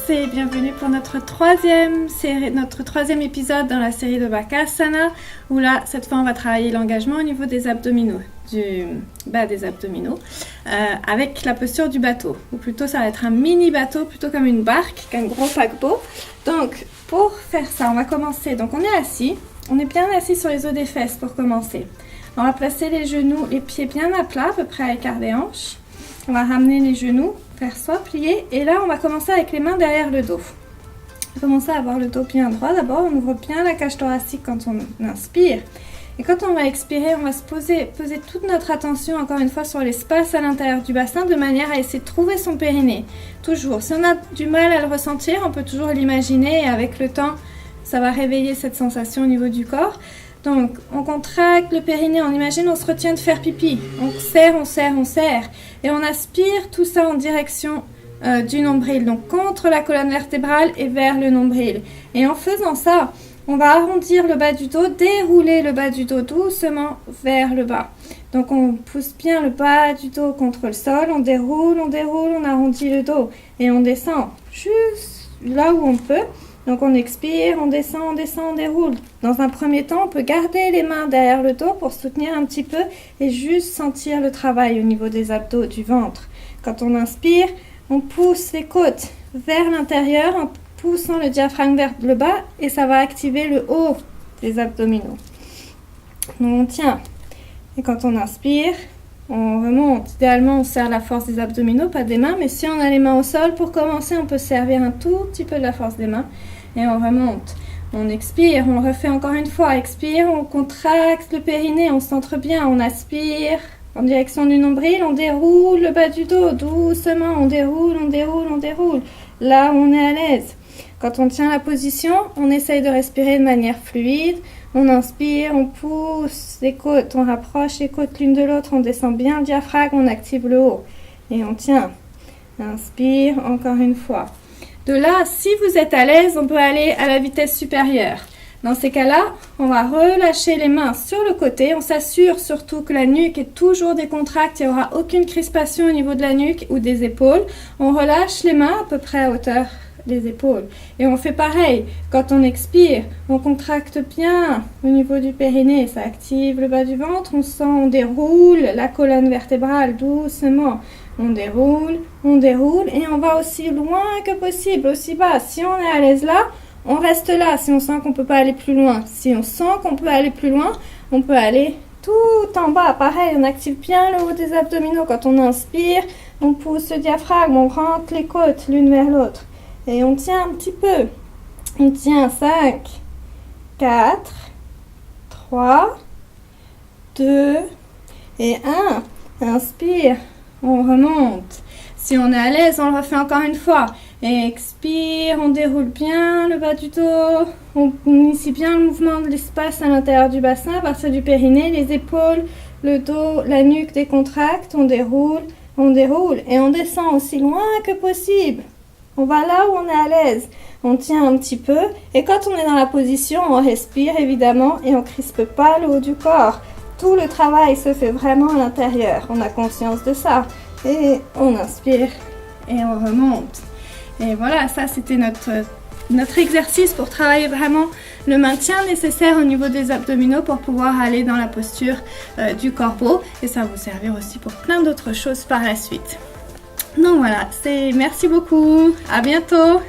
tous et bienvenue pour notre troisième épisode dans la série de Bakasana où là, cette fois, on va travailler l'engagement au niveau des abdominaux, des abdominaux avec la posture du bateau. Ou plutôt, ça va être un mini bateau, plutôt comme une barque qu'un gros paquebot. Donc, pour faire ça, on va commencer. Donc, on est assis. On est bien assis sur les os des fesses pour commencer. On va placer les genoux, les pieds bien à plat, à peu près à l'écart des hanches. On va ramener les genoux vers soi, plier. Et là, on va commencer avec les mains derrière le dos. On va commencer à avoir le dos bien droit. D'abord, on ouvre bien la cage thoracique quand on inspire. Et quand on va expirer, on va se poser toute notre attention, encore une fois, sur l'espace à l'intérieur du bassin, de manière à essayer de trouver son périnée. Toujours. Si on a du mal à le ressentir, on peut toujours l'imaginer. Et avec le temps, ça va réveiller cette sensation au niveau du corps. Donc, on contracte le périnée, on imagine, on se retient de faire pipi. On serre, on serre, on serre. Et on aspire tout ça en direction du nombril. Donc, contre la colonne vertébrale et vers le nombril. Et en faisant ça, on va arrondir le bas du dos, dérouler le bas du dos doucement vers le bas. Donc, on pousse bien le bas du dos contre le sol. On déroule, on arrondit le dos. Et on descend juste là où on peut. Donc, on expire, on descend, on déroule. Dans un premier temps, on peut garder les mains derrière le dos pour soutenir un petit peu et juste sentir le travail au niveau des abdos, du ventre. Quand on inspire, on pousse les côtes vers l'intérieur en poussant le diaphragme vers le bas et ça va activer le haut des abdominaux. Donc, on tient. Et quand on inspire, on remonte. Idéalement, on serre la force des abdominaux, pas des mains. Mais si on a les mains au sol, pour commencer, on peut servir un tout petit peu de la force des mains. Et on remonte. On expire, on le refait encore une fois. Expire, on contracte le périnée, on centre bien. On aspire en direction du nombril, on déroule le bas du dos. Doucement, on déroule. Là où on est à l'aise. Quand on tient la position, on essaye de respirer de manière fluide. On inspire, on pousse les côtes, on rapproche les côtes l'une de l'autre, on descend bien le diaphragme, on active le haut. Et on tient. Inspire, encore une fois. De là, si vous êtes à l'aise, on peut aller à la vitesse supérieure. Dans ces cas-là, on va relâcher les mains sur le côté. On s'assure surtout que la nuque est toujours décontractée. Il n'y aura aucune crispation au niveau de la nuque ou des épaules. On relâche les mains à peu près à hauteur des épaules. Et on fait pareil. Quand on expire, on contracte bien au niveau du périnée. Ça active le bas du ventre. On déroule la colonne vertébrale doucement. On déroule et on va aussi loin que possible, aussi bas. Si on est à l'aise là, on reste là. Si on sent qu'on ne peut pas aller plus loin. Si on sent qu'on peut aller plus loin, on peut aller tout en bas. Pareil, on active bien le haut des abdominaux. Quand on inspire, on pousse le diaphragme, on rentre les côtes l'une vers l'autre. Et on tient un petit peu. On tient 5, 4, 3, 2 et 1. Inspire, on remonte. Si on est à l'aise, on le refait encore une fois. Expire, on déroule bien le bas du dos. On initie bien le mouvement de l'espace à l'intérieur du bassin, à partir du périnée, les épaules, le dos, la nuque décontracte. On déroule et on descend aussi loin que possible. On va là où on est à l'aise. On tient un petit peu. Et quand on est dans la position, on respire évidemment et on ne crispe pas le haut du corps. Tout le travail se fait vraiment à l'intérieur. On a conscience de ça. Et on inspire et on remonte. Et voilà, ça c'était notre exercice pour travailler vraiment le maintien nécessaire au niveau des abdominaux pour pouvoir aller dans la posture du corbeau. Et ça va vous servir aussi pour plein d'autres choses par la suite. Donc voilà, merci beaucoup, à bientôt.